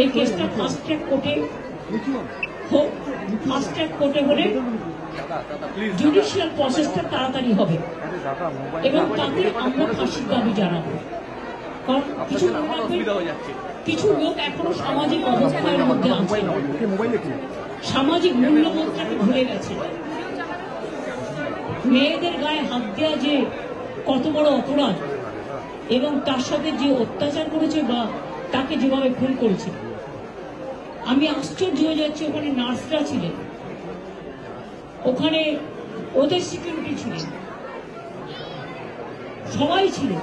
এই কেসটা fast track কোর্টে হোক, ফাস্ট ট্র্যাক কোর্টে হলে জুডিশিয়াল প্রসেসটা তাড়াতাড়ি হবে এবং তাতে আমরা ফাঁসির দাবি জানাবো। কারণ কিছু লোক এখনো সামাজিক অবস্থার মধ্যে আছে, সামাজিক মূল্যবোধটাকে ভুলে গেছে। মেয়েদের গায়ে হাত দেওয়া যে কত বড় অপরাধ এবং তার সাথে যে অত্যাচার করেছে বা তাকে যেভাবে খুন করেছে, আমি আশ্চর্য হয়ে যাচ্ছি। ওখানে নার্সরা ছিলেন, ওখানে ওদের সিকিউরিটি ছিলেন, সবাই ছিলেন,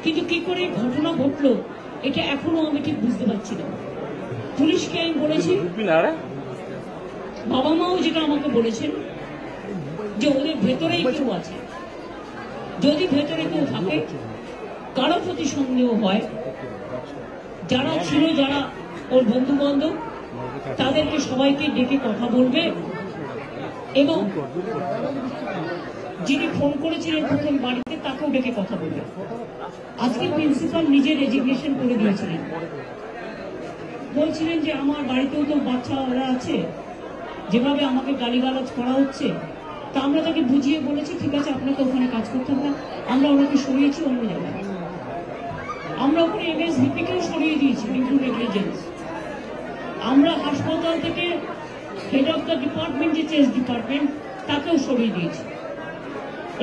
কিন্তু কি করে ঘটনা ঘটলো এটা এখনো আমি ঠিক বুঝতে পারছি না। পুলিশকে আমি বলেছি, বাবা মাও যেটা আমাকে বলেছেন যে ওদের ভেতরেই কেউ আছে, যদি ভেতরে কেউ থাকে, কারো প্রতি সন্দেহ হয়, যারা ছিল, যারা ওর বন্ধু বান্ধব, তাদেরকে সবাইকে ডেকে কথা বলবে এবং যিনি ফোন করেছিলেন প্রথম বাড়িতে তাকেও ডেকে কথা বলবে। আজকে প্রিন্সিপাল নিজে রেজিগনেশন করে দিয়েছিলেন, বলছিলেন যে আমার বাড়িতেও তো বাচ্চারা আছে, যেভাবে আমাকে গালিগালাজ করা হচ্ছে, তা আমরা তাকে বুঝিয়ে বলেছি ঠিক আছে আপনাকে ওখানে কাজ করতে হবে না, আমরা ওনাকে সরিয়েছি অন্য জায়গায়। আমরা ওখানে এমএসভিপিকেও সরিয়ে দিয়েছি ডিউ নেগলিজেন্স। আমরা হাসপাতাল থেকে হেড অফ দ্য ডিপার্টমেন্ট, যে চেস ডিপার্টমেন্ট, তাকেও সরিয়ে দিয়েছি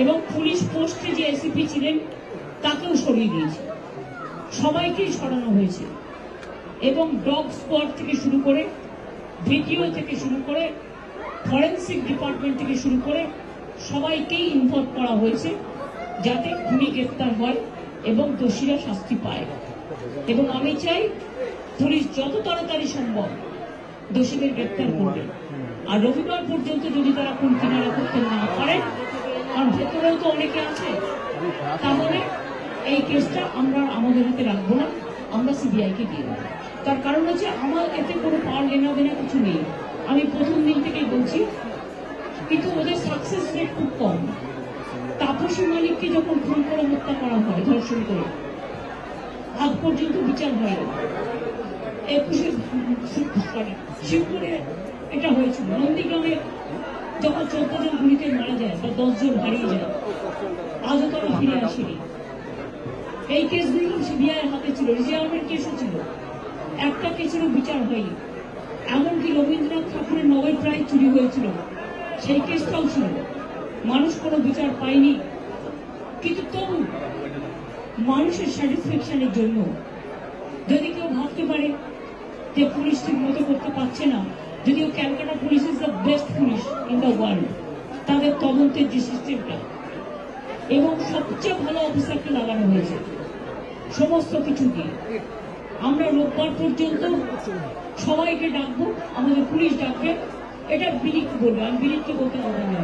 এবং পুলিশ পোস্টে যে এসিপি ছিলেন তাকেও সরিয়ে দিয়েছি। সবাইকেই সরানো হয়েছে এবং ডগ স্কোয়াড থেকে শুরু করে, ভিডিও থেকে শুরু করে, ফরেন্সিক ডিপার্টমেন্ট থেকে শুরু করে সবাইকেই ইনভলভ করা হয়েছে যাতে খুনি গ্রেফতার হয় এবং দোষীরা শাস্তি পায়। এবং আমি চাই পুলিশ যত তাড়াতাড়ি সম্ভব দোষীদের গ্রেফতার করবে। আর রবিবার পর্যন্ত যদি তারা খুন কিনারা করতে না পারে, কারণ ভেতরেও তো অনেকে আছে, তাহলে এই কেসটা আমরা আমাদের হাতে রাখবো না, আমরা সিবিআইকে দিয়ে দেবো। তার কারণ হচ্ছে আমার এতে কোনো পাওয়ার লেনা দেনা কিছু নেই, আমি প্রথম দিন থেকেই বলছি। কিন্তু ওদের সাকসেস রেট খুব কম। তাপসী মালিককে যখন খুন করে হত্যা করা হয়, ধর্ষণ করে, আজ পর্যন্ত বিচার হয়নি। 21 শিবপুরে এটা হয়েছিল। নন্দীগ্রামে যখন 14 জন গুলিতে মারা যায় বা 10 জন হারিয়ে যায়, আজও তারা ফিরে আসেনি। এই কেসগুলো সিবিআই হাতে ছিল, রিজার্ভের কেসও ছিল, একটা কেসেরও বিচার হয়নি। এমনকি রবীন্দ্রনাথ ঠাকুরের নোবেল প্রাইজ চুরি হয়েছিল, সেই কেসটাও ছিল, মানুষ কোনো বিচার পায়নি। কিন্তু তবু মানুষের স্যাটিসফ্যাকশনের জন্য যদি কেউ ভাবতে পারে যে পুলিশ ঠিক মতো করতে পারছে না, যদিও Calcutta police is the best police in the world, তাদের তদন্তের যে সিস্টেমটা এবং সবচেয়ে ভালো অফিসারকে লাগানো হয়েছে সমস্ত কিছু দিয়ে। আমরা রোববার পর্যন্ত সবাইকে ডাকবো, আমাদের পুলিশ ডাকবে, এটা বিলিকে বলবে, আমি বিলিকে বলতে পারবো না।